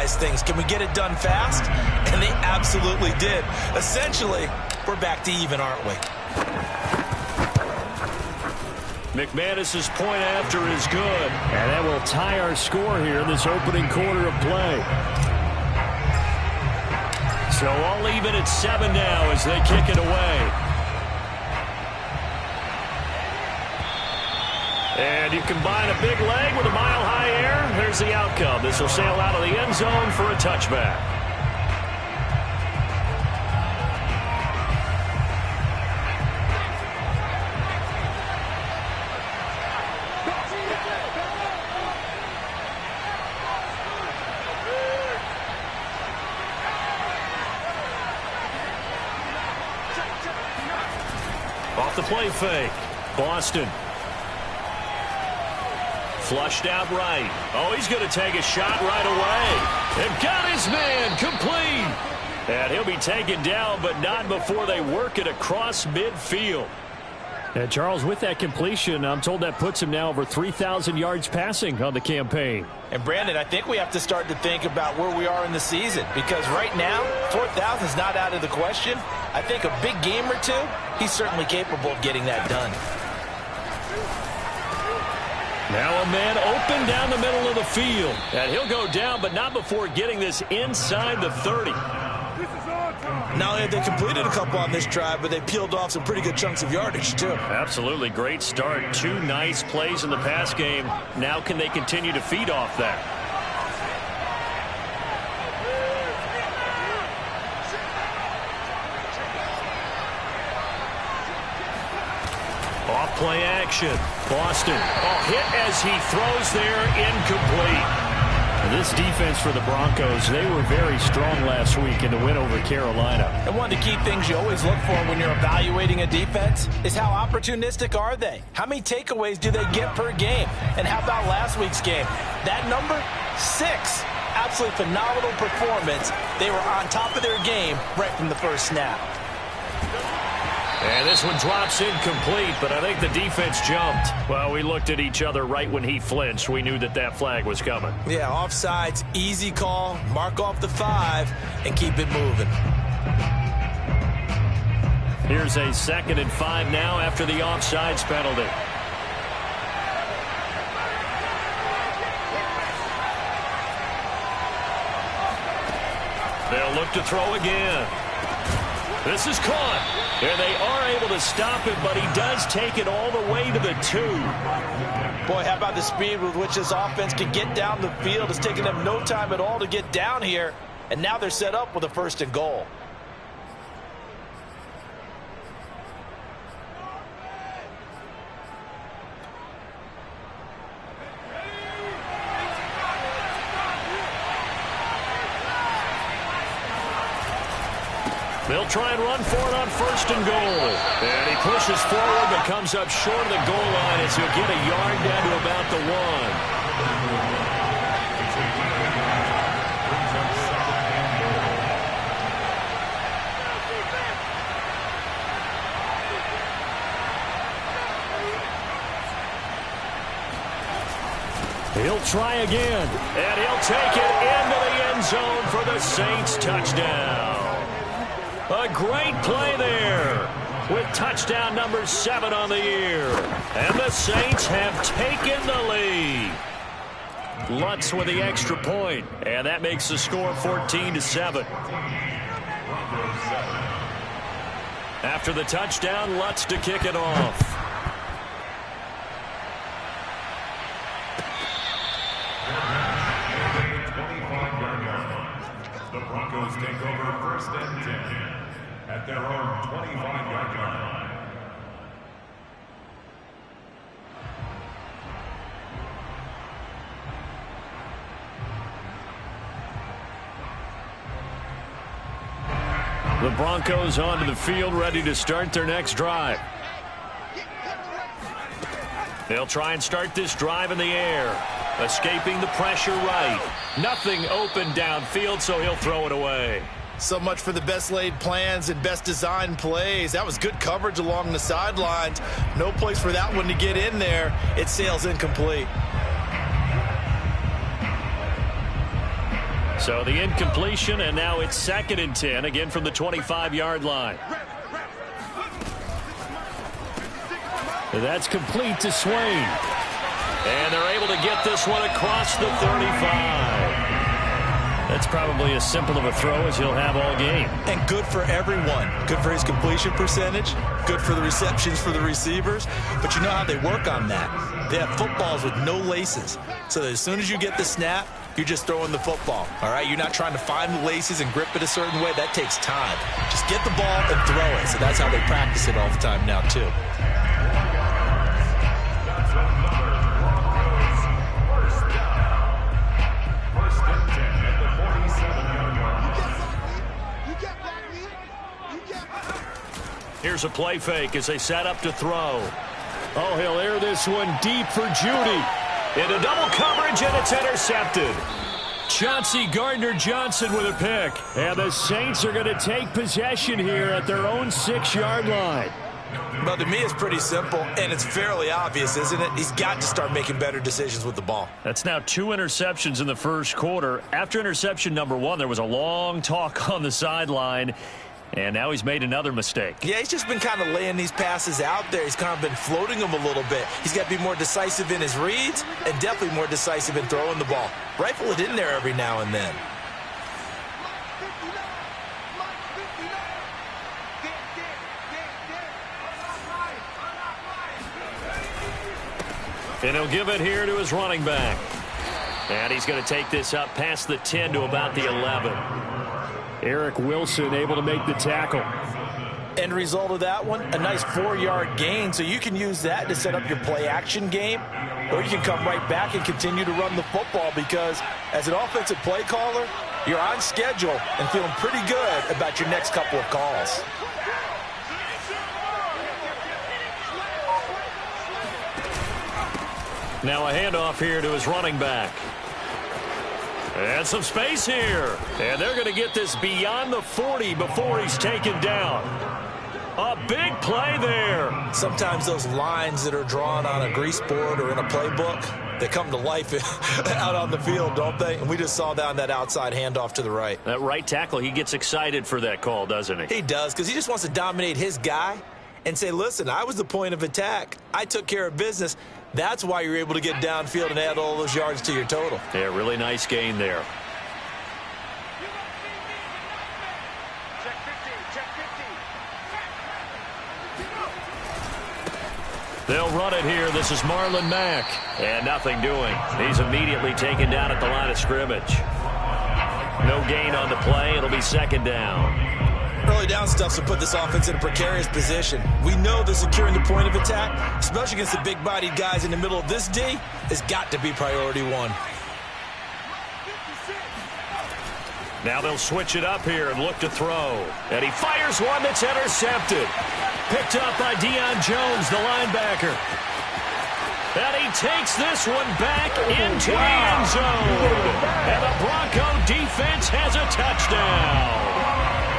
nice things. Can we get it done fast? And they absolutely did. Essentially, we're back to even, aren't we? McManus's point after is good. And that will tie our score here in this opening quarter of play. So all even at 7 now as they kick it away. And you combine a big leg with a mile-high air. There's the outcome. This will sail out of the end zone for a touchback. Off the play fake. Boston. Flushed out right. Oh, he's going to take a shot right away. And got his man complete. And he'll be taken down, but not before they work it across midfield. And Charles, with that completion, I'm told that puts him now over 3,000 yards passing on the campaign. And Brandon, I think we have to start to think about where we are in the season, because right now 4,000 is not out of the question. I think a big game or two, he's certainly capable of getting that done. Now a man open down the middle of the field. And he'll go down, but not before getting this inside the 30. Not only have they completed a couple on this drive, but they peeled off some pretty good chunks of yardage, too. Absolutely. Great start. 2 nice plays in the pass game. Now can they continue to feed off that? Off play action. Boston. Oh, hit as he throws there, incomplete. This defense for the Broncos, they were very strong last week in the win over Carolina. And one of the key things you always look for when you're evaluating a defense is how opportunistic are they? How many takeaways do they get per game? And how about last week's game? That number, 6. Absolutely phenomenal performance. They were on top of their game right from the first snap. And this one drops incomplete, but I think the defense jumped. Well, we looked at each other right when he flinched. We knew that that flag was coming. Yeah, offsides, easy call, mark off the 5, and keep it moving. Here's a 2nd and 5 now after the offsides penalty. They'll look to throw again. This is caught. And they are able to stop him, but he does take it all the way to the 2. Boy, how about the speed with which this offense can get down the field? It's taken them no time at all to get down here. And now they're set up with a 1st and goal. They'll try and run for it on 1st and goal. And he pushes forward but comes up short of the goal line as he'll get a yard down to about the 1. He'll try again. And he'll take it into the end zone for the Saints touchdown. A great play there with touchdown number 7 on the year. And the Saints have taken the lead. Lutz with the extra point, and that makes the score 14-7. After the touchdown, Lutz to kick it off. The Broncos take over 1st and 10 at their own 25-yard line. The Broncos onto the field, ready to start their next drive. They'll try and start this drive in the air. Escaping the pressure right. Nothing open downfield, so he'll throw it away. So much for the best laid plans and best designed plays. That was good coverage along the sidelines. No place for that one to get in there. It sails incomplete. So the incompletion, and now it's 2nd and 10, again from the 25-yard line. That's complete to Swain. And they're able to get this one across the 35. That's probably as simple of a throw as he'll have all game. And good for everyone. Good for his completion percentage. Good for the receptions for the receivers. But you know how they work on that. They have footballs with no laces. So that as soon as you get the snap, you're just throwing the football. All right? You're not trying to find the laces and grip it a certain way. That takes time. Just get the ball and throw it. So that's how they practice it all the time now, too. Here's a play fake as they set up to throw. Oh, he'll air this one deep for Judy. Into double coverage, and it's intercepted. Chauncey Gardner-Johnson with a pick. And the Saints are going to take possession here at their own 6-yard line. Well, to me, it's pretty simple, and it's fairly obvious, isn't it? He's got to start making better decisions with the ball. That's now 2 interceptions in the first quarter. After interception number 1, there was a long talk on the sideline. And now he's made another mistake. Yeah, he's just been kind of laying these passes out there. He's kind of been floating them a little bit. He's got to be more decisive in his reads and definitely more decisive in throwing the ball. Rifle it in there every now and then. And he'll give it here to his running back. And he's going to take this up past the 10 to about the 11. Eric Wilson able to make the tackle. End result of that one, a nice 4-yard gain. So you can use that to set up your play-action game, or you can come right back and continue to run the football because as an offensive play caller, you're on schedule and feeling pretty good about your next couple of calls. Now a handoff here to his running back. And some space here. And they're going to get this beyond the 40 before he's taken down. A big play there. Sometimes those lines that are drawn on a grease board or in a playbook, they come to life out on the field, don't they? And we just saw that on that outside handoff to the right. That right tackle, he gets excited for that call, doesn't he? He does, because he just wants to dominate his guy and say, listen, I was the point of attack. I took care of business. That's why you're able to get downfield and add all those yards to your total. Yeah, really nice gain there. Check 50, check 50. They'll run it here. This is Marlon Mack. And nothing doing. He's immediately taken down at the line of scrimmage. No gain on the play. It'll be 2nd down. Early down stuff will put this offense in a precarious position. We know that securing the point of attack, especially against the big-bodied guys in the middle of this D, has got to be priority 1. Now they'll switch it up here and look to throw. And he fires one that's intercepted. Picked up by Deion Jones, the linebacker. And he takes this one back into the end zone. And the Bronco defense has a touchdown.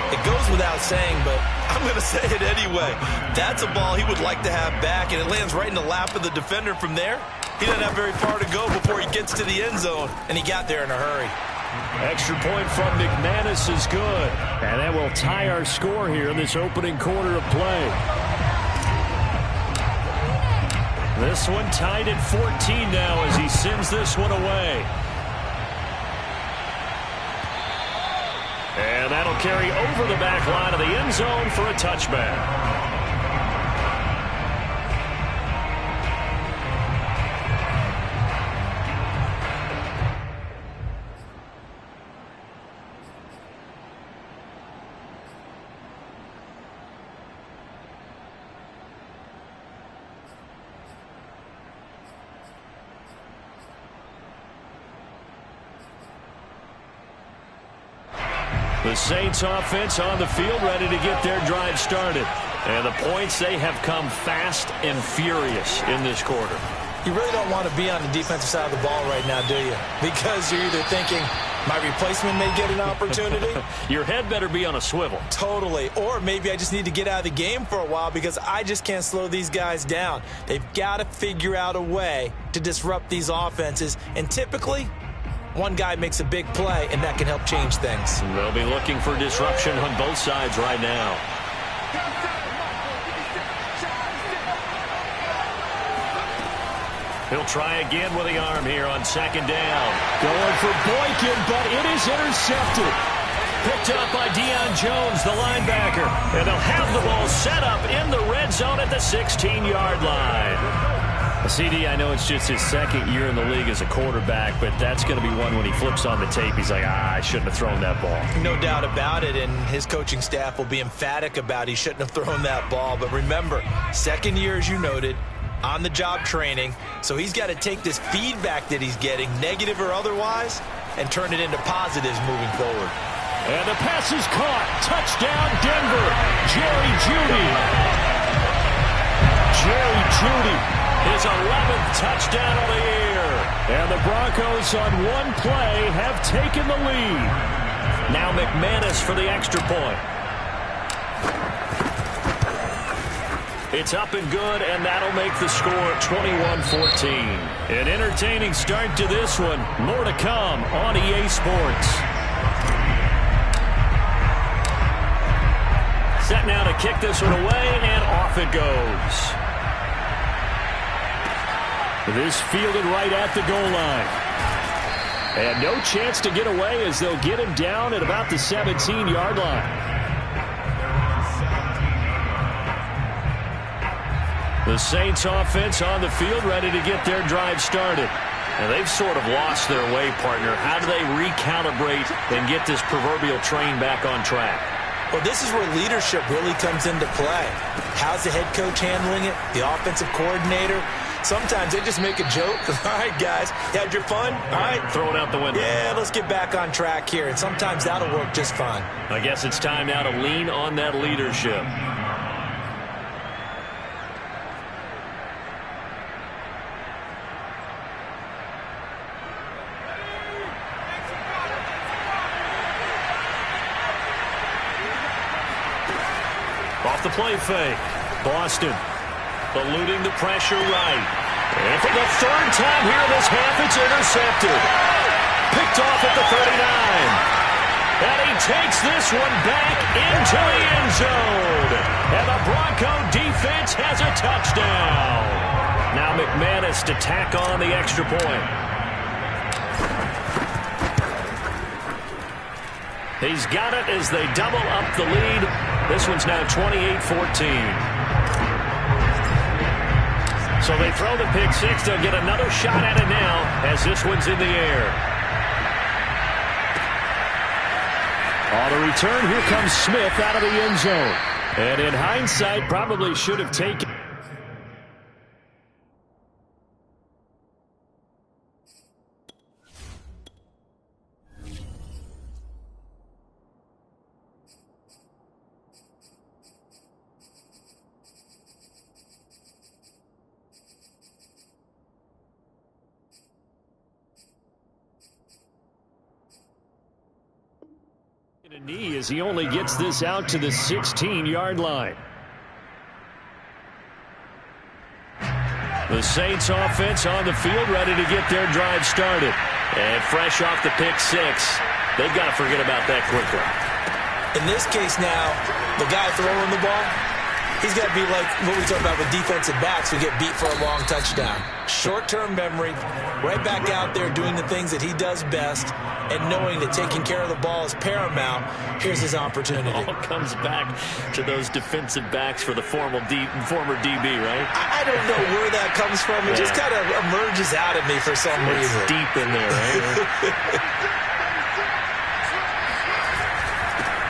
It goes without saying, but I'm going to say it anyway. That's a ball he would like to have back, and it lands right in the lap of the defender from there. He doesn't have very far to go before he gets to the end zone, and he got there in a hurry. Extra point from McManus is good. And that will tie our score here in this opening quarter of play. This one tied at 14 now as he sends this one away. And that'll carry over the back line of the end zone for a touchback. The Saints offense on the field ready to get their drive started. And the points, they have come fast and furious in this quarter. You really don't want to be on the defensive side of the ball right now, do you? Because you're either thinking, my replacement may get an opportunity. Your head better be on a swivel. Totally. Or maybe I just need to get out of the game for a while because I just can't slow these guys down. They've got to figure out a way to disrupt these offenses. And typically, One guy makes a big play, and that can help change things. They'll be looking for disruption on both sides right now. He'll try again with the arm here on second down. Going for Boykin, but it is intercepted. Picked up by Deion Jones, the linebacker. And they'll have the ball set up in the red zone at the 16-yard line. CD, I know it's just his second year in the league as a quarterback, but that's going to be one when he flips on the tape. He's like, I shouldn't have thrown that ball. No doubt about it, and his coaching staff will be emphatic about he shouldn't have thrown that ball. But remember, second year, as you noted, on-the-job training, so he's got to take this feedback that he's getting, negative or otherwise, and turn it into positives moving forward. And the pass is caught. Touchdown, Denver. Jerry Jeudy. Jerry Jeudy. His 11th touchdown of the year. And the Broncos on one play have taken the lead. Now McManus for the extra point. It's up and good, and that'll make the score 21-14. An entertaining start to this one. More to come on EA Sports. Set now to kick this one away, and off it goes. This fielded right at the goal line. And no chance to get away as they'll get him down at about the 17-yard line. The Saints offense on the field ready to get their drive started. And they've sort of lost their way, partner. How do they recalibrate and get this proverbial train back on track? Well, this is where leadership really comes into play. How's the head coach handling it? The offensive coordinator? Sometimes they just make a joke. All right, guys, you had your fun? All right. Throw it out the window. Yeah, let's get back on track here. And sometimes that'll work just fine. I guess it's time now to lean on that leadership. Off the play fake. Boston eluding the pressure right. And for the third time here this half, it's intercepted. Picked off at the 39. And he takes this one back into the end zone. And the Bronco defense has a touchdown. Now McManus to tack on the extra point. He's got it as they double up the lead. This one's now 28-14. So they throw the pick six. They'll get another shot at it now as this one's in the air. On the return, here comes Smith out of the end zone. And in hindsight, probably should have taken. A knee as he only gets this out to the 16-yard line. The Saints offense on the field ready to get their drive started. And fresh off the pick six, they've got to forget about that quickly. In this case now, the guy throwing the ball, he's got to be like what we talk about with defensive backs who get beat for a long touchdown. Short-term memory, right back out there doing the things that he does best, and knowing that taking care of the ball is paramount. Here's his opportunity. It all comes back to those defensive backs for the former DB, right? I don't know where that comes from. It just kind of emerges out of me for some reason. It's deep in there, right?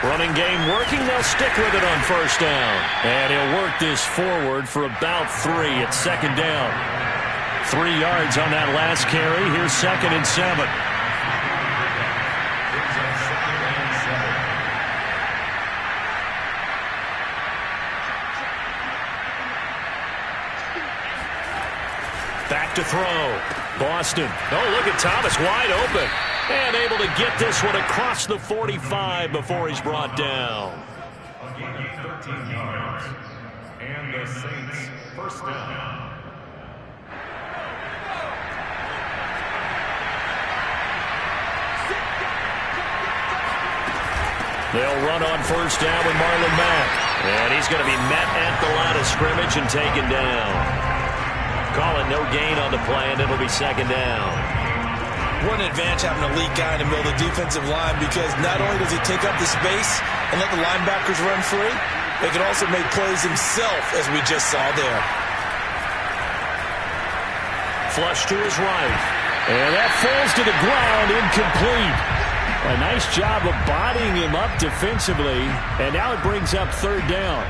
Running game working. They'll stick with it on first down. And he'll work this forward for about 3 at second down. 3 yards on that last carry. Here's 2nd and 7. Back to throw. Boston. Oh, look at Thomas wide open. And able to get this one across the 45 before he's brought down. A gain of 13 yards. And the Saints first down. They'll run on first down with Marlon Mack. And he's going to be met at the line of scrimmage and taken down. Call it no gain on the play, and it'll be second down. What an advantage having an elite guy in the middle of the defensive line, because not only does he take up the space and let the linebackers run free, he can also make plays himself, as we just saw there. Flush to his right. And that falls to the ground, incomplete. A nice job of bodying him up defensively, and now it brings up third down.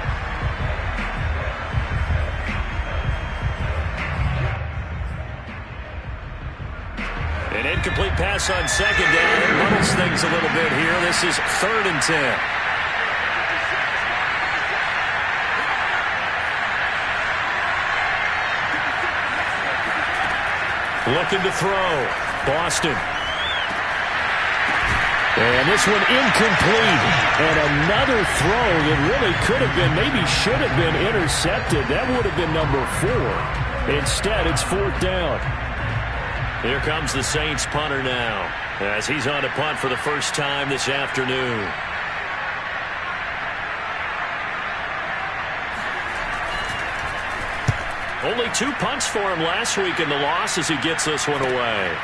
An incomplete pass on second down. It muddles things a little bit here. This is 3rd and 10. Looking to throw. Boston. And this one incomplete. And another throw that really could have been, maybe should have been intercepted. That would have been number 4. Instead, it's 4th down. Here comes the Saints punter now, as he's on to punt for the first time this afternoon. Only 2 punts for him last week in the loss as he gets this one away.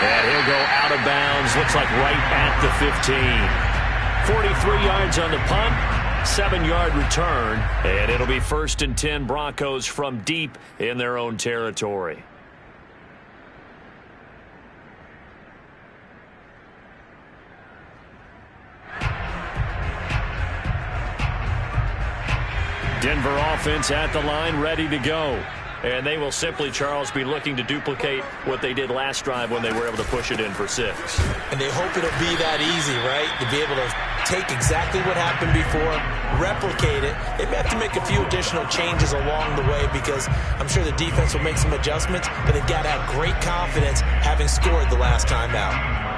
And he'll go out of bounds, looks like right at the 15. 43 yards on the punt, 7-yard return, and it'll be 1st and 10 Broncos from deep in their own territory. Denver offense at the line, ready to go. And they will simply, Charles, be looking to duplicate what they did last drive when they were able to push it in for 6. And they hope it'll be that easy, right? To be able to take exactly what happened before, replicate it. They may have to make a few additional changes along the way, because I'm sure the defense will make some adjustments, but they've got to have great confidence having scored the last time out.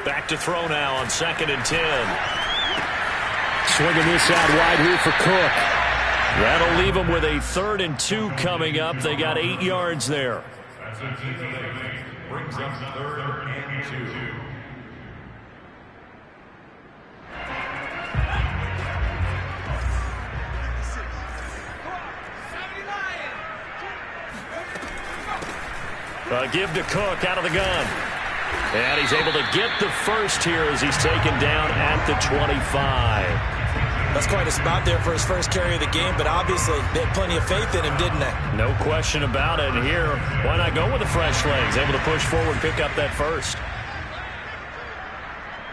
Back to throw now on 2nd and 10. Swinging this out wide here for Cook. That'll leave them with a 3rd and 2 coming up. They got 8 yards there. That's a team that brings up 3rd and 2. Give to Cook out of the gun. And he's able to get the first here as he's taken down at the 25. That's quite a spot there for his first carry of the game, but obviously they had plenty of faith in him, didn't they? No question about it. And here, why not go with the fresh legs? Able to push forward, pick up that first.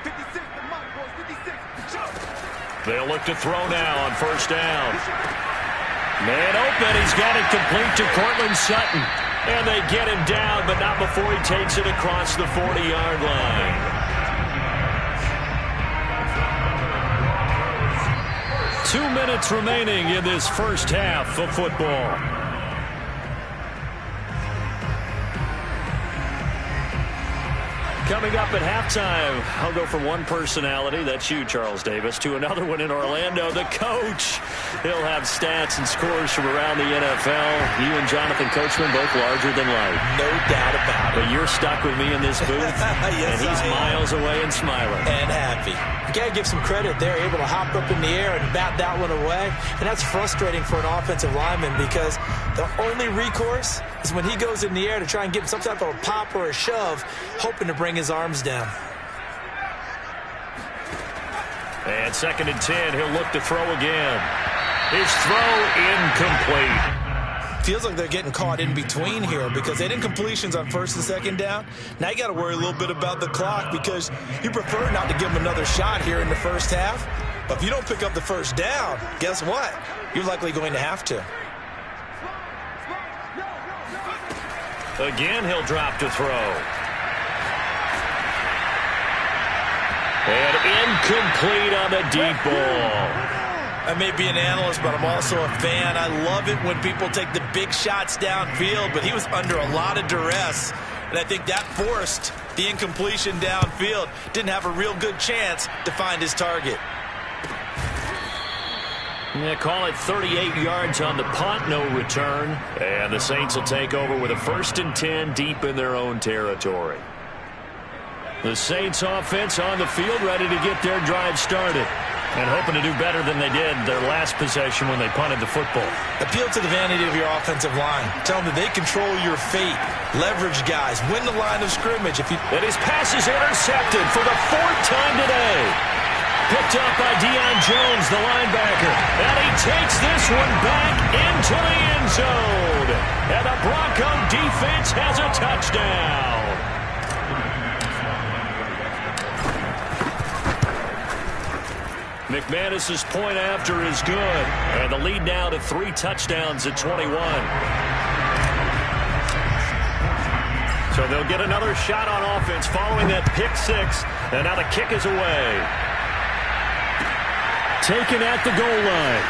56, the mark, boys, 56. They'll look to throw now on first down. Man open, he's got it complete to Cortland Sutton. And they get him down, but not before he takes it across the 40-yard line. Two minutes remaining in this first half of football. Coming up at halftime, I'll go from one personality, that's you, Charles Davis, to another one in Orlando, the coach. He'll have stats and scores from around the NFL. You and Jonathan Coachman, both larger than life. No doubt about it. But you're stuck with me in this booth, yes, and he's miles away and smiling. And happy. You got to give some credit there, able to hop up in the air and bat that one away. And that's frustrating for an offensive lineman, because the only recourse is when he goes in the air to try and get some type of a pop or a shove, hoping to bring his arms down. And 2nd and 10, he'll look to throw again. His throw incomplete. Feels like they're getting caught in between here, because they didn't completions on 1st and 2nd down. Now you got to worry a little bit about the clock, because you prefer not to give them another shot here in the first half. But if you don't pick up the first down, guess what? You're likely going to have to. Again, he'll drop to throw. And incomplete on the deep ball. I may be an analyst, but I'm also a fan. I love it when people take the big shots downfield, but he was under a lot of duress, and I think that forced the incompletion downfield. Didn't have a real good chance to find his target. Yeah, call it 38 yards on the punt, no return. And the Saints will take over with a 1st and 10 deep in their own territory. The Saints offense on the field, ready to get their drive started. And hoping to do better than they did their last possession when they punted the football. Appeal to the vanity of your offensive line. Tell them that they control your fate. Leverage guys. Win the line of scrimmage. And his pass is intercepted for the 4th time today. Picked up by Deion Jones, the linebacker. And he takes this one back into the end zone. And the Bronco defense has a touchdown. McManus's point after is good. And the lead now to 3 touchdowns at 21. So they'll get another shot on offense following that pick 6. And now the kick is away. Taken at the goal line.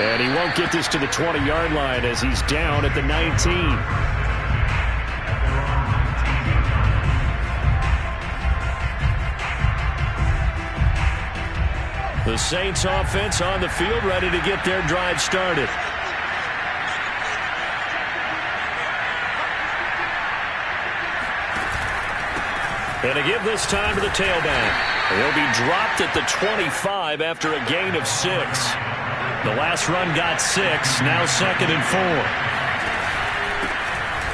And he won't get this to the 20-yard line as he's down at the 19. The Saints offense on the field, ready to get their drive started. And to give this time to the tailback. He'll be dropped at the 25 after a gain of 6. The last run got 6, now 2nd and 4.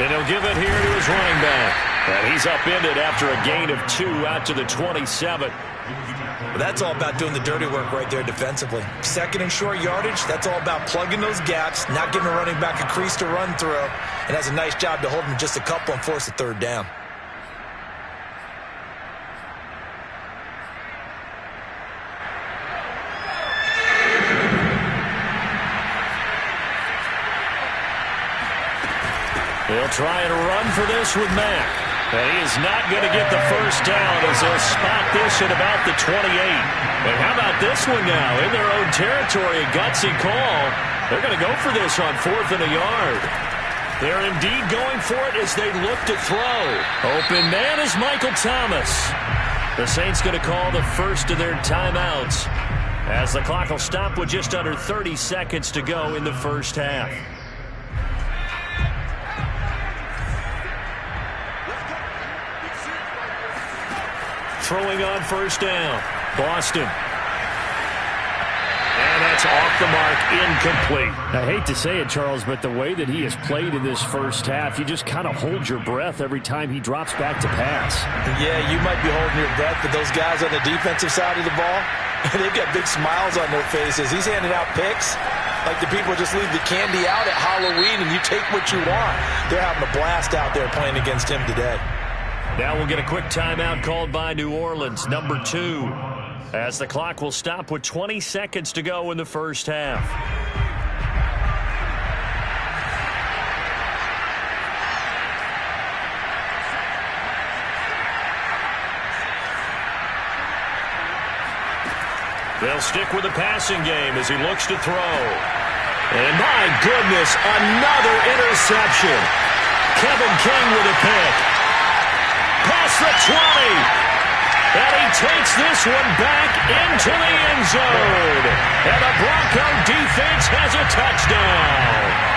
And he'll give it here to his running back. And he's upended after a gain of 2 out to the 27. Well, that's all about doing the dirty work right there defensively. 2nd and short yardage, that's all about plugging those gaps, not giving a running back a crease to run through, and has a nice job to hold him just a couple and force a 3rd down. They'll try and run for this with Mack. And he is not going to get the 1st down as they'll spot this at about the 28. And how about this one now? In their own territory, a gutsy call. They're going to go for this on 4th and a yard. They're indeed going for it as they look to throw. Open man is Michael Thomas. The Saints going to call the first of their timeouts as the clock will stop with just under 30 seconds to go in the first half. Throwing on 1st down. Boston. And that's off the mark, incomplete. I hate to say it, Charles, but the way that he has played in this first half, you just kind of hold your breath every time he drops back to pass. Yeah, you might be holding your breath, but those guys on the defensive side of the ball, they've got big smiles on their faces. He's handing out picks like the people just leave the candy out at Halloween and you take what you want. They're having a blast out there playing against him today. Now we'll get a quick timeout called by New Orleans, number 2, as the clock will stop with 20 seconds to go in the first half. They'll stick with the passing game as he looks to throw. And my goodness, another interception. Kevin King with a pick. Past the 20. And he takes this one back into the end zone. And the Bronco defense has a touchdown.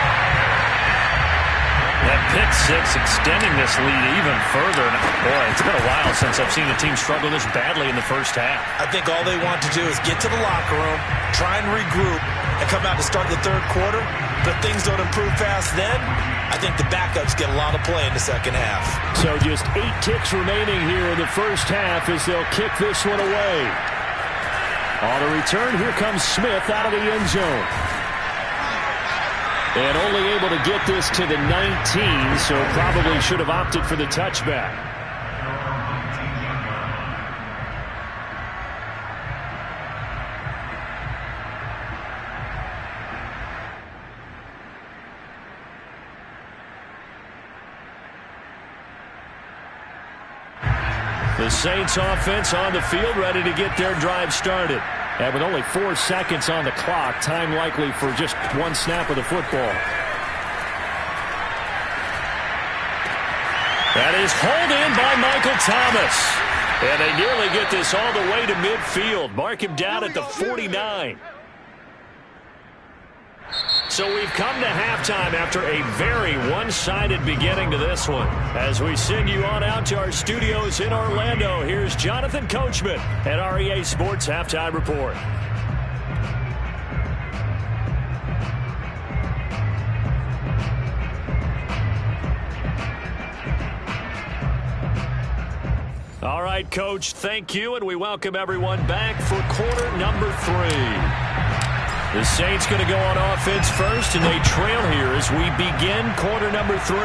That pick 6 extending this lead even further. Boy, it's been a while since I've seen a team struggle this badly in the first half. I think all they want to do is get to the locker room, try and regroup, and come out to start the 3rd quarter. But if things don't improve fast then, I think the backups get a lot of play in the second half. So just 8 ticks remaining here in the first half as they'll kick this one away. On the return, here comes Smith out of the end zone. And only able to get this to the 19, so probably should have opted for the touchback. The Saints offense on the field, ready to get their drive started. And with only 4 seconds on the clock, time likely for just one snap of the football. That is hauled in by Michael Thomas. And they nearly get this all the way to midfield. Mark him down at the 49. So we've come to halftime after a very one-sided beginning to this one. As we send you on out to our studios in Orlando, here's Jonathan Coachman at REA Sports Halftime Report. All right, Coach, thank you, and we welcome everyone back for quarter number 3. The Saints going to go on offense first, and they trail here as we begin quarter number 3.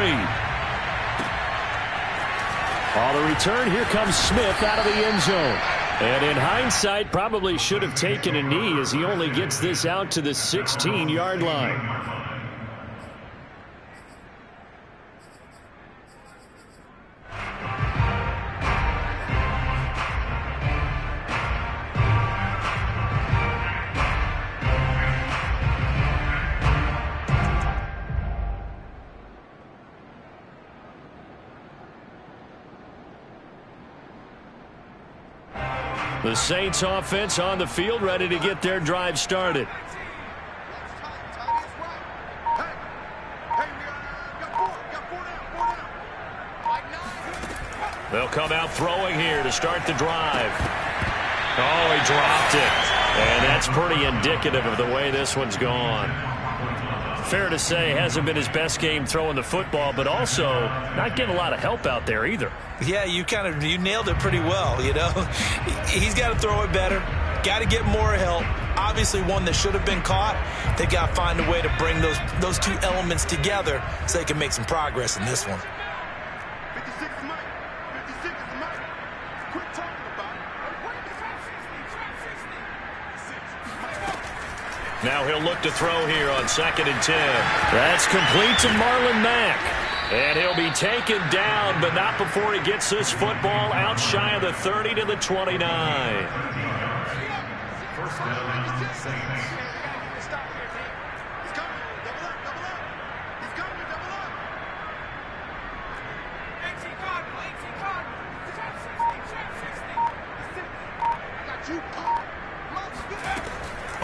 On the return, here comes Smith out of the end zone. And in hindsight, probably should have taken a knee as he only gets this out to the 16-yard line. The Saints offense on the field, ready to get their drive started. They'll come out throwing here to start the drive. Oh, he dropped it. And that's pretty indicative of the way this one's gone. Fair to say, hasn't been his best game throwing the football, but also not getting a lot of help out there either. Yeah, you nailed it pretty well, you know. He's got to throw it better. Got to get more help. Obviously one that should have been caught. They got to find a way to bring those two elements together so they can make some progress in this one. 56 is Mike. 56 is Mike. Quit talking about it. Now he'll look to throw here on 2nd and 10. That's complete to Marlon Mack. And he'll be taken down, but not before he gets this football out shy of the 30 to the 29. First down, Saints. He's coming. Double up, double up. He's coming, double up. Got you.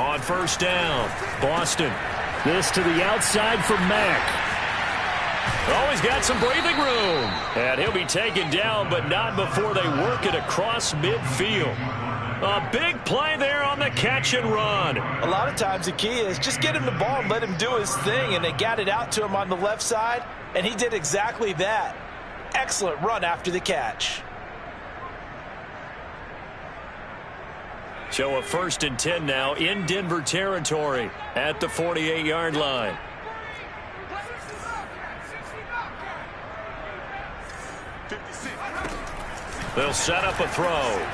On first down, Boston. This to the outside for Mack. Oh, he's got some breathing room. And he'll be taken down, but not before they work it across midfield. A big play there on the catch and run. A lot of times the key is just get him the ball and let him do his thing, and they got it out to him on the left side, and he did exactly that. Excellent run after the catch. So a 1st and 10 now in Denver territory at the 48-yard line. They'll set up a throw.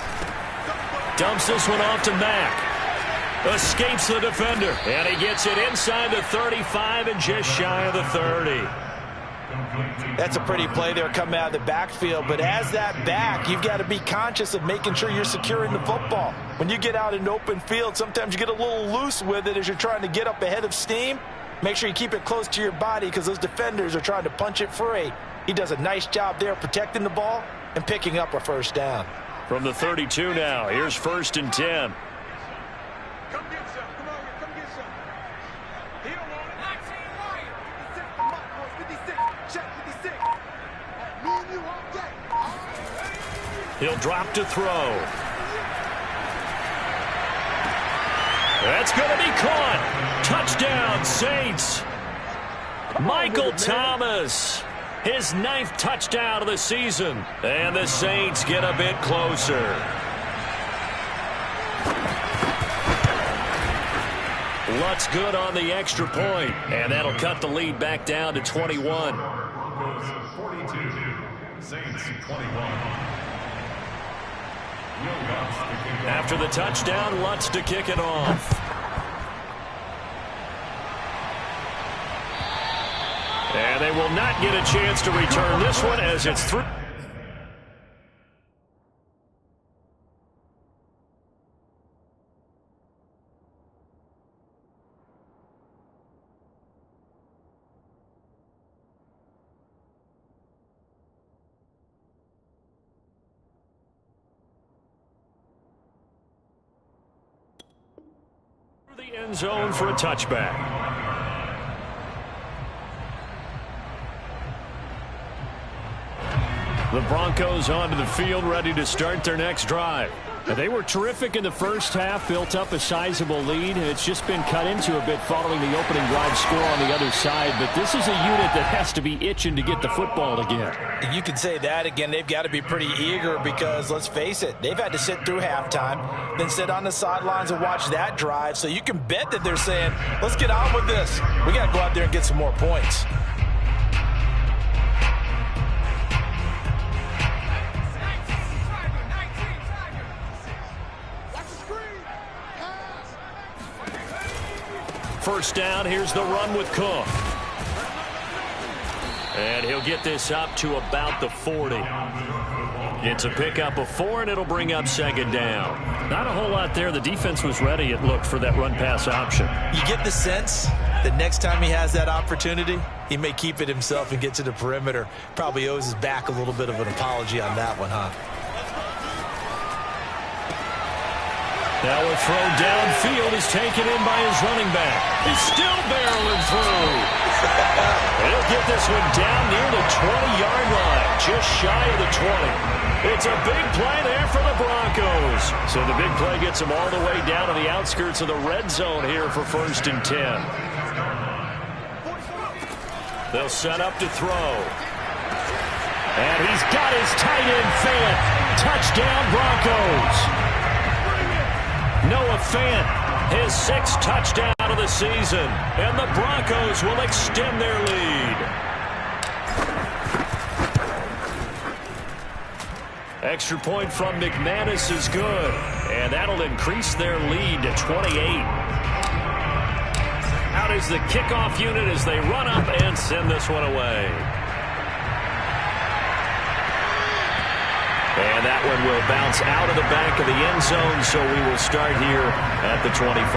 Dumps this one off to Mack. Escapes the defender. And he gets it inside the 35 and just shy of the 30. That's a pretty play there coming out of the backfield. But as that back, you've got to be conscious of making sure you're securing the football. When you get out in open field, sometimes you get a little loose with it as you're trying to get up ahead of steam. Make sure you keep it close to your body because those defenders are trying to punch it free. He does a nice job there protecting the ball and picking up a first down. From the 32 now, here's 1st and 10. Come get some. Come on here. Come get some. He don't want it. 56 to Mike, boys. 56. Check 56. Me and you all day. He'll drop to throw. That's going to be caught. Touchdown, Saints. Michael Thomas. His 9th touchdown of the season. And the Saints get a bit closer. Lutz good on the extra point. And that'll cut the lead back down to 21. 42, Saints 21. After the touchdown, Lutz to kick it off. And they will not get a chance to return this one as it's through. End zone for a touchback. The Broncos onto the field, ready to start their next drive. They were terrific in the first half, built up a sizable lead. It's just been cut into a bit following the opening drive score on the other side. But this is a unit that has to be itching to get the football again. You can say that again. They've got to be pretty eager because, let's face it, they've had to sit through halftime, then sit on the sidelines and watch that drive. So you can bet that they're saying, let's get on with this. We got to go out there and get some more points. First down, here's the run with Cook. And he'll get this up to about the 40. It's a pickup of 4, and it'll bring up second down. Not a whole lot there. The defense was ready, it looked, for that run-pass option. You get the sense that next time he has that opportunity, he may keep it himself and get to the perimeter. Probably owes his back a little bit of an apology on that one, huh? Now a throw downfield is taken in by his running back. He's still barreling through. He'll get this one down near the 20-yard line, just shy of the 20. It's a big play there for the Broncos. So the big play gets them all the way down to the outskirts of the red zone here for 1st and 10. They'll set up to throw. And he's got his tight end Fant. Touchdown, Broncos. Noah Fant, his 6th touchdown of the season, and the Broncos will extend their lead. Extra point from McManus is good, and that'll increase their lead to 28. Out is the kickoff unit as they run up and send this one away. And that one will bounce out of the back of the end zone, so we will start here at the 25.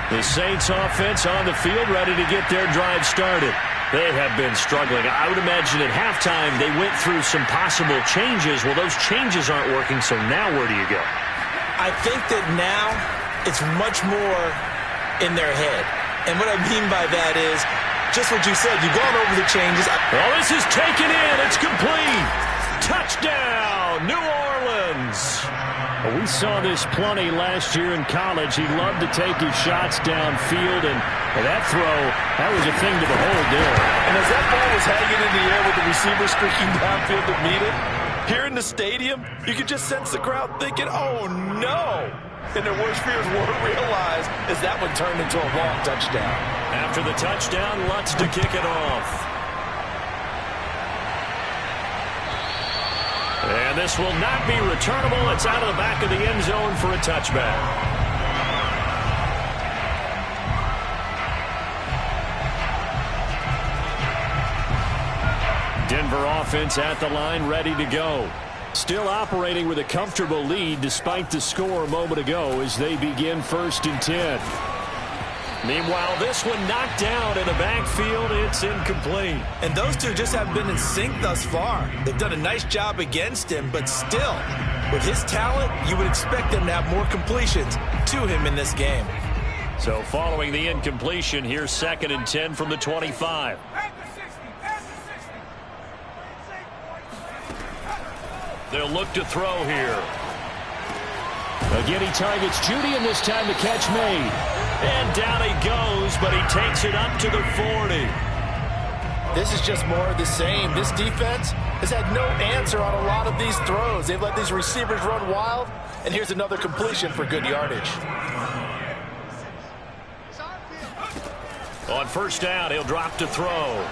The Saints offense on the field, ready to get their drive started. They have been struggling. I would imagine at halftime they went through some possible changes. Well, those changes aren't working, so now where do you go? I think that now it's much more in their head. And what I mean by that is just what you said. You've gone over the changes. Well, this is taken in. It's complete. Touchdown, New Orleans. We saw this plenty last year in college. He loved to take his shots downfield, and that throw, that was a thing to behold there. And as that ball was hanging in the air with the receiver streaking downfield to meet it, here in the stadium, you could just sense the crowd thinking, oh, no. And their worst fears weren't realized as that one turned into a long touchdown. After the touchdown, Lutz to kick it off. And this will not be returnable. It's out of the back of the end zone for a touchback. Denver offense at the line, ready to go. Still operating with a comfortable lead despite the score a moment ago as they begin 1st and 10. Meanwhile, this one knocked down in the backfield. It's incomplete. And those two just haven't been in sync thus far. They've done a nice job against him, but still, with his talent, you would expect them to have more completions to him in this game. So following the incompletion, here's 2nd and 10 from the 25. They'll look to throw here. Again, he targets Judy, and this time the catch made. And down he goes, but he takes it up to the 40. This is just more of the same. This defense has had no answer on a lot of these throws. They've let these receivers run wild, and here's another completion for good yardage. On 1st down, he'll drop to throw.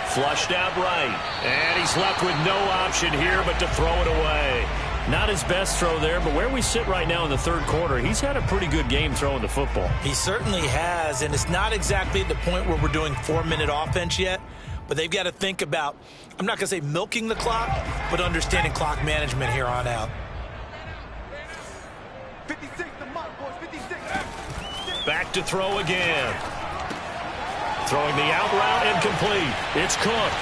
Flushed out right. And he's left with no option here but to throw it away. Not his best throw there, but where we sit right now in the 3rd quarter, he's had a pretty good game throwing the football. He certainly has, and it's not exactly at the point where we're doing 4-minute offense yet, but they've got to think about, I'm not going to say milking the clock, but understanding clock management here on out. 56, the mark, boys, 56. Back to throw again. Throwing the out route incomplete. It's Cook.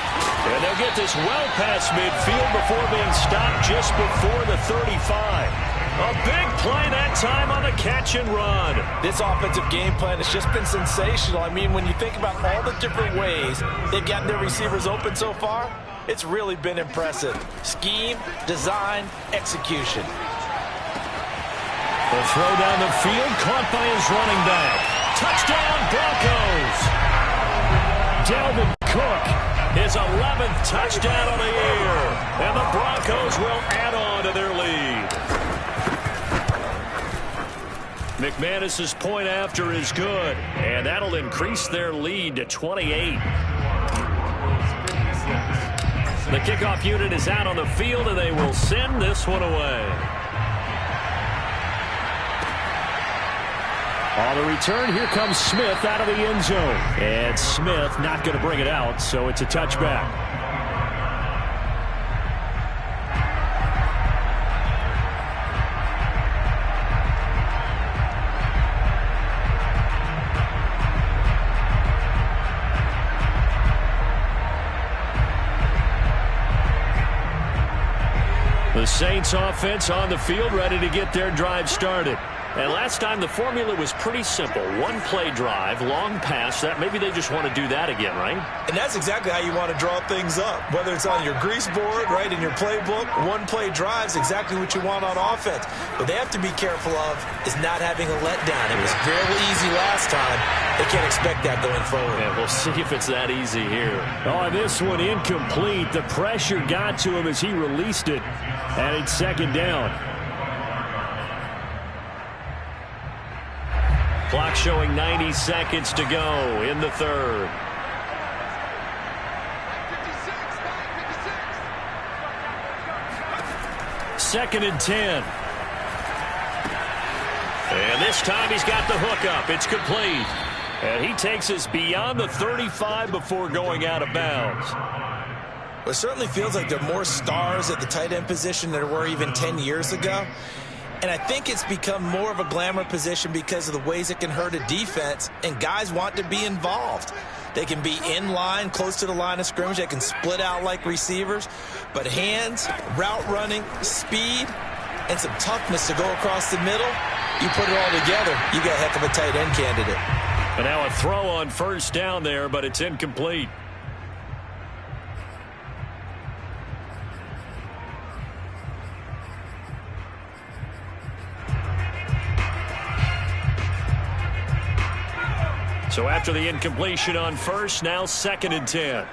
And they'll get this well past midfield before being stopped just before the 35. A big play that time on the catch and run. This offensive game plan has just been sensational. I mean, when you think about all the different ways they've gotten their receivers open so far, it's really been impressive. Scheme, design, execution. The throw down the field, caught by his running back. Touchdown, Broncos. Dalvin Cook. His 11th touchdown of the year. And the Broncos will add on to their lead. McManus's point after is good, and that'll increase their lead to 28. The kickoff unit is out on the field, and they will send this one away. On the return, here comes Smith out of the end zone. And Smith not going to bring it out, so it's a touchback. The Saints offense on the field, ready to get their drive started. And last time the formula was pretty simple. One-play drive, long pass. That maybe they just want to do that again, right? And that's exactly how you want to draw things up. Whether it's on your grease board, right, in your playbook, one-play drive is exactly what you want on offense. What they have to be careful of is not having a letdown. It was fairly easy last time. They can't expect that going forward. Yeah, we'll see if it's that easy here. Oh, this one incomplete. The pressure got to him as he released it. And it's second down. Clock showing 90 seconds to go in the third. 2nd and 10. And this time he's got the hook up. It's complete. And he takes us beyond the 35 before going out of bounds. Well, it certainly feels like there are more stars at the tight end position than there were even 10 years ago. And I think it's become more of a glamour position because of the ways it can hurt a defense, and guys want to be involved. They can be in line, close to the line of scrimmage. They can split out like receivers. But hands, route running, speed, and some toughness to go across the middle, you put it all together, you got a heck of a tight end candidate. And now a throw on first down there, but it's incomplete. So after the incompletion on first, now 2nd and 10.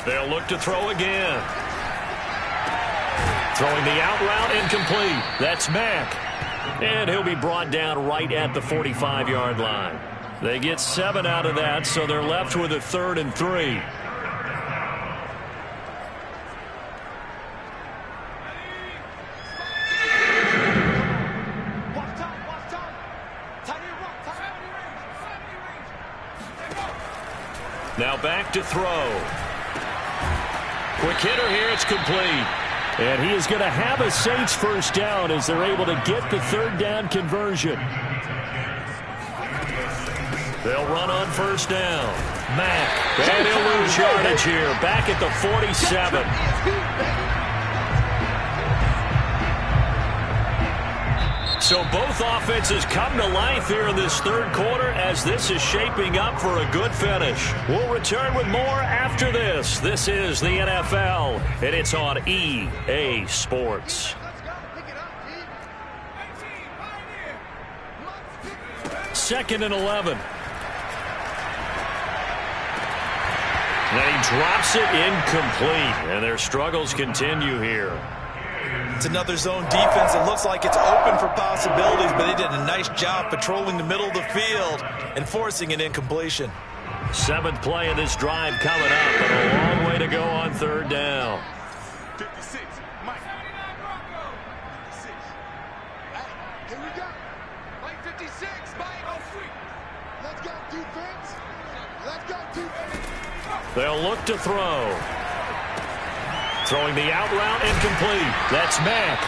They'll look to throw again. Throwing the out route, incomplete. That's Mack. And he'll be brought down right at the 45-yard line. They get 7 out of that, so they're left with a 3rd and 3. Now back to throw. Quick hitter here, it's complete. And he is going to have a Saints first down as they're able to get the 3rd down conversion. They'll run on first down. Mack. And he'll lose yardage here. Back at the 47. So both offenses come to life here in this third quarter as this is shaping up for a good finish. We'll return with more after this. This is the NFL, and it's on EA Sports. 2nd and 11. And he drops it incomplete, and their struggles continue here. It's another zone defense. It looks like it's open for possibilities, but they did a nice job patrolling the middle of the field and forcing an incompletion. 7th play of this drive coming up, but a long way to go on 3rd down. 56, Mike. 56. Hey, here we go. Mike 56, Mike. Oh, sweet. Let's go, defense. Let's go, defense. They'll look to throw. Throwing the out route incomplete. That's Mack.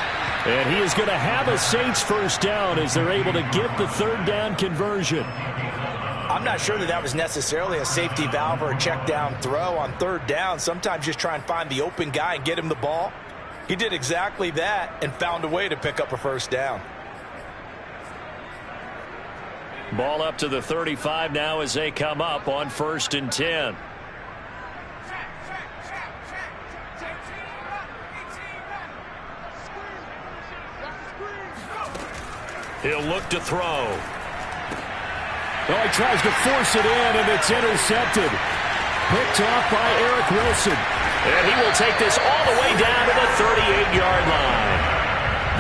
And he is going to have a Saints first down as they're able to get the third down conversion. I'm not sure that was necessarily a safety valve or a check down throw on third down. Sometimes just try and find the open guy and get him the ball. He did exactly that and found a way to pick up a first down. Ball up to the 35 now as they come up on 1st and 10. He'll look to throw. Oh, he tries to force it in, and it's intercepted. Picked off by Eric Wilson. And he will take this all the way down to the 38-yard line.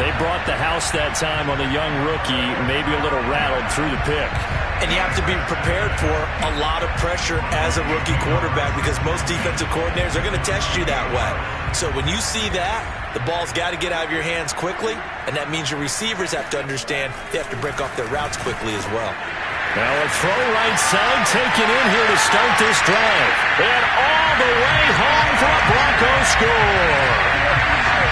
They brought the house that time on the young rookie, maybe a little rattled through the pick. And you have to be prepared for a lot of pressure as a rookie quarterback because most defensive coordinators are going to test you that way. So when you see that, the ball's got to get out of your hands quickly, and that means your receivers have to understand they have to break off their routes quickly as well. Now a throw right side taken in here to start this drive. And all the way home for a Broncos score.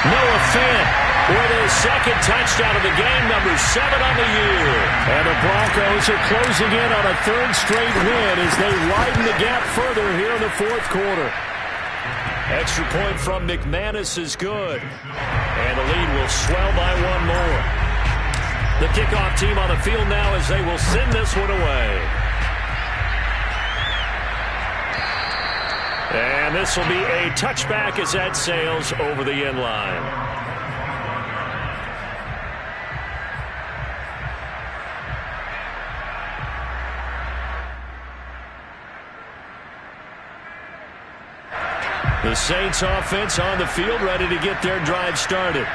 Noah Fant with his second touchdown of the game, number 7 on the year. And the Broncos are closing in on a third straight win as they widen the gap further here in the fourth quarter. Extra point from McManus is good. And the lead will swell by one more. The kickoff team on the field now as they will send this one away. And this will be a touchback as that sails over the end line. The Saints offense on the field ready to get their drive started.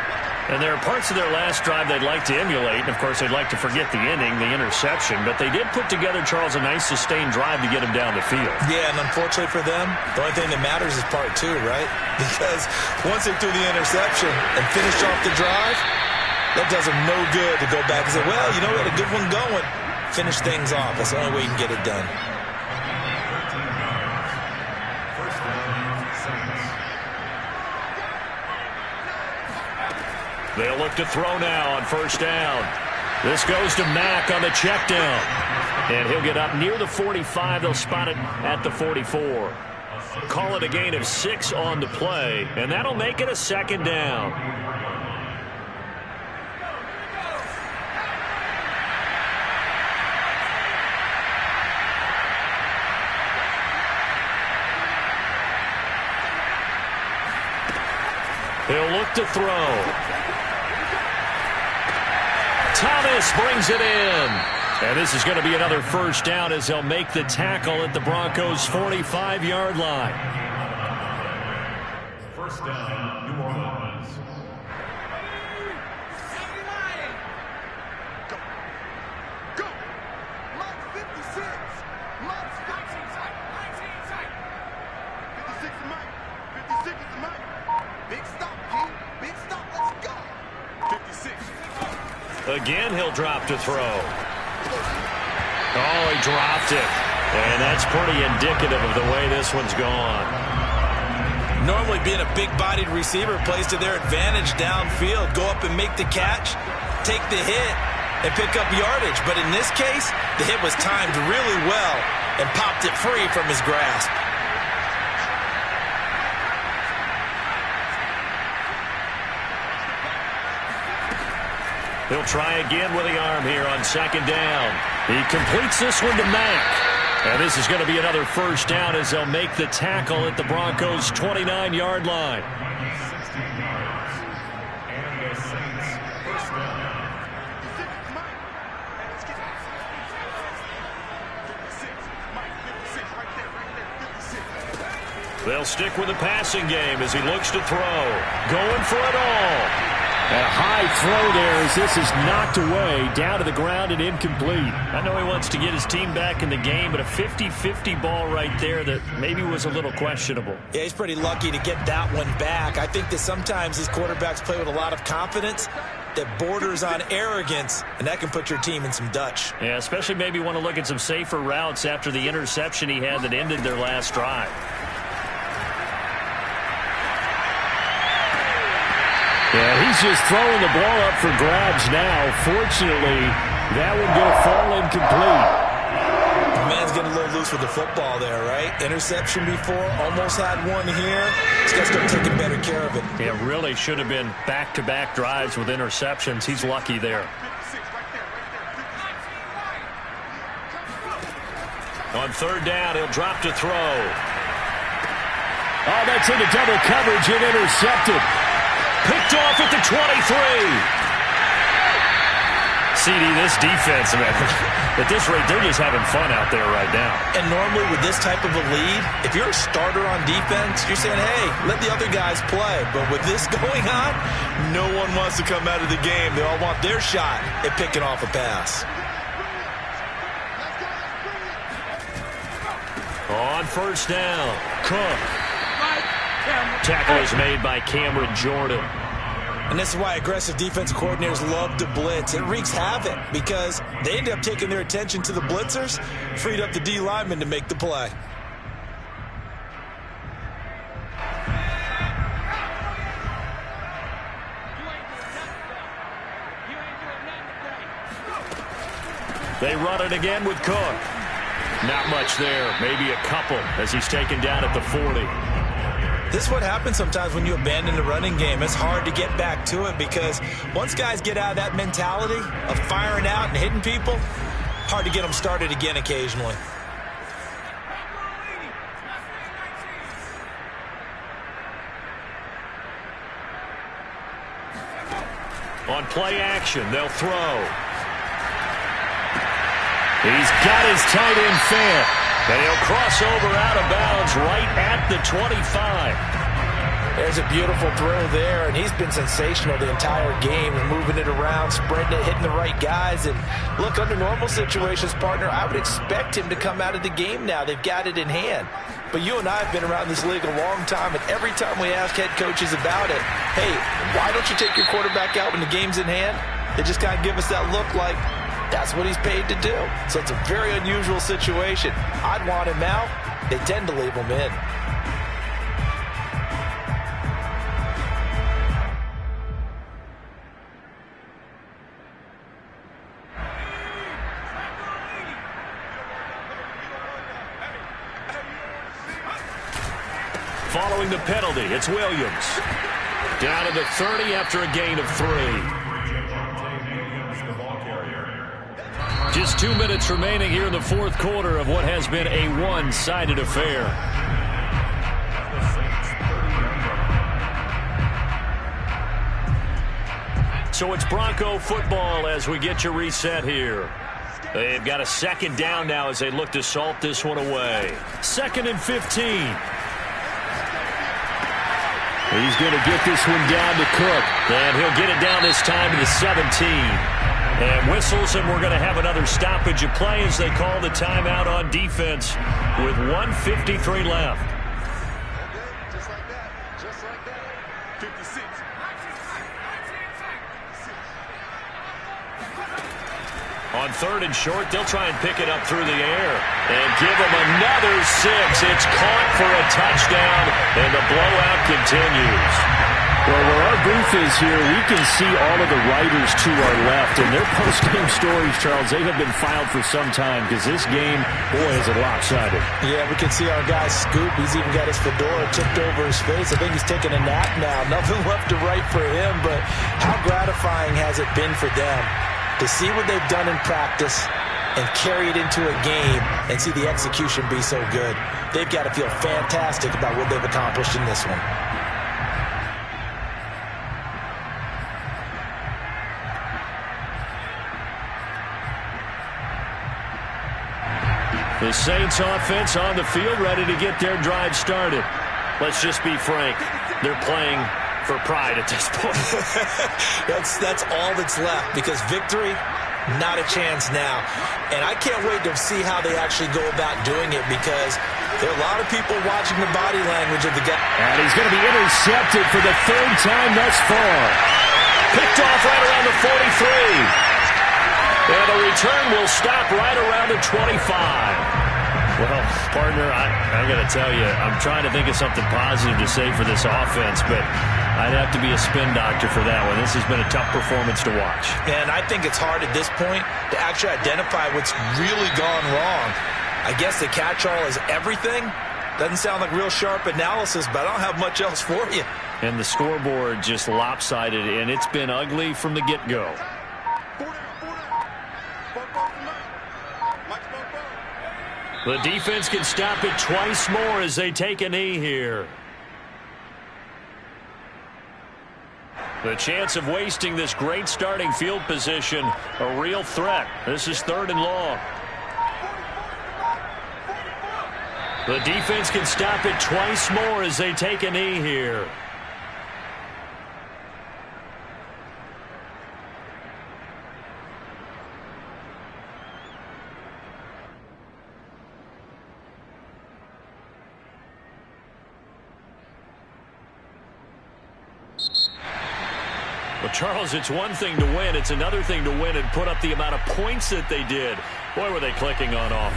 And there are parts of their last drive they'd like to emulate. And, of course, they'd like to forget the inning, the interception. But they did put together, Charles, a nice sustained drive to get him down the field. Yeah, and unfortunately for them, the only thing that matters is part 2, right? Because once they threw the interception and finished off the drive, that does them no good to go back and say, well, you know, we had a good one going. Finish things off. That's the only way you can get it done. They'll look to throw now on first down. This goes to Mack on the check down. And he'll get up near the 45. They'll spot it at the 44. Call it a gain of 6 on the play. And that'll make it a second down. He'll look to throw. Thomas brings it in. And this is going to be another first down as they'll make the tackle at the Broncos' 45-yard line. First down, New Orleans. Go! Mike 56! Mike's 19 tight! 19 tight! 56 is Mike! 56 is Mike! Big stop, G! Big stop, let's go! 56. Again, he'll drop to throw. Oh, he dropped it. And that's pretty indicative of the way this one's gone. Normally being a big-bodied receiver plays to their advantage downfield. Go up and make the catch, take the hit, and pick up yardage. But in this case, the hit was timed really well and popped it free from his grasp. He'll try again with the arm here on second down. He completes this one to Mack. And this is going to be another first down as they'll make the tackle at the Broncos' 29-yard line. 16 yards. And the Saints first down. 56 is Mike! Hey, let's get it. 56. Mike, 56, right there, 56. They'll stick with the passing game as he looks to throw. Going for it all. A high throw there as this is knocked away, down to the ground and incomplete. I know he wants to get his team back in the game, but a 50-50 ball right there that maybe was a little questionable. Yeah, he's pretty lucky to get that one back. I think that sometimes these quarterbacks play with a lot of confidence that borders on arrogance, and that can put your team in some Dutch. Yeah, especially maybe want to look at some safer routes after the interception he had that ended their last drive. Yeah, he he's just throwing the ball up for grabs now. Fortunately, that one going to fall incomplete. The man's getting a little loose with the football there, right? Interception before, almost had one here. He's got to start taking better care of it. It really should have been back-to-back drives with interceptions. He's lucky there. On third down, he'll drop to throw. Oh, that's into double coverage and intercepted. Picked off at the 23. CD, this defense, man, at this rate, they're just having fun out there right now. And normally with this type of a lead, if you're a starter on defense, you're saying, hey, let the other guys play. But with this going on, no one wants to come out of the game. They all want their shot at picking off a pass. On first down, Cook. Tackle is made by Cameron Jordan. And this is why aggressive defense coordinators love to blitz. It wreaks havoc because they end up taking their attention to the blitzers, freed up the D lineman to make the play. They run it again with Cook. Not much there, maybe a couple as he's taken down at the 40. This is what happens sometimes when you abandon the running game. It's hard to get back to it because once guys get out of that mentality of firing out and hitting people, hard to get them started again occasionally. On play action, they'll throw. He's got his tight end fan. And he'll cross over out of bounds right at the 25. There's a beautiful throw there, and he's been sensational the entire game, moving it around, spreading it, hitting the right guys. And look, under normal situations, partner, I would expect him to come out of the game now. They've got it in hand. But you and I have been around this league a long time, and every time we ask head coaches about it, hey, why don't you take your quarterback out when the game's in hand? They just kind of give us that look like, that's what he's paid to do. So it's a very unusual situation. I'd want him out. They tend to leave him in. Following the penalty, it's Williams. Down to the 30 after a gain of 3. Just 2 minutes remaining here in the fourth quarter of what has been a one-sided affair. So it's Bronco football as we get you reset here. They've got a second down now as they look to salt this one away. 2nd and 15. He's going to get this one down to Cook. And he'll get it down this time to the 17. And whistles, and we're going to have another stoppage of play as they call the timeout on defense with 1:53 left. Just like that. Just like that. 56. On 3rd and short, they'll try and pick it up through the air and give them another 6. It's caught for a touchdown, and the blowout continues. Well, where our booth is here, we can see all of the writers to our left. And their post-game stories, Charles, they have been filed for some time because this game, boy, is it lopsided. Yeah, we can see our guy Scoop. He's even got his fedora tipped over his face. I think he's taking a nap now. Nothing left to write for him, but how gratifying has it been for them to see what they've done in practice and carry it into a game and see the execution be so good. They've got to feel fantastic about what they've accomplished in this one. The Saints offense on the field, ready to get their drive started. Let's just be frank. They're playing for pride at this point. That's all that's left because victory, not a chance now. And I can't wait to see how they actually go about doing it because there are a lot of people watching the body language of the guy. And he's going to be intercepted for the 3rd time thus far. Picked off right around the 43. And the return will stop right around the 25. Well, partner, I got to tell you, I'm trying to think of something positive to say for this offense, but I'd have to be a spin doctor for that one. This has been a tough performance to watch. And I think it's hard at this point to actually identify what's really gone wrong. I guess the catch-all is everything. Doesn't sound like real sharp analysis, but I don't have much else for you. And the scoreboard just lopsided, and it's been ugly from the get-go. The defense can stop it twice more as they take a knee here. The chance of wasting this great starting field position, a real threat. This is 3rd and long. The defense can stop it twice more as they take a knee here. Well, Charles, it's one thing to win. It's another thing to win and put up the amount of points that they did. Boy, were they clicking on offense.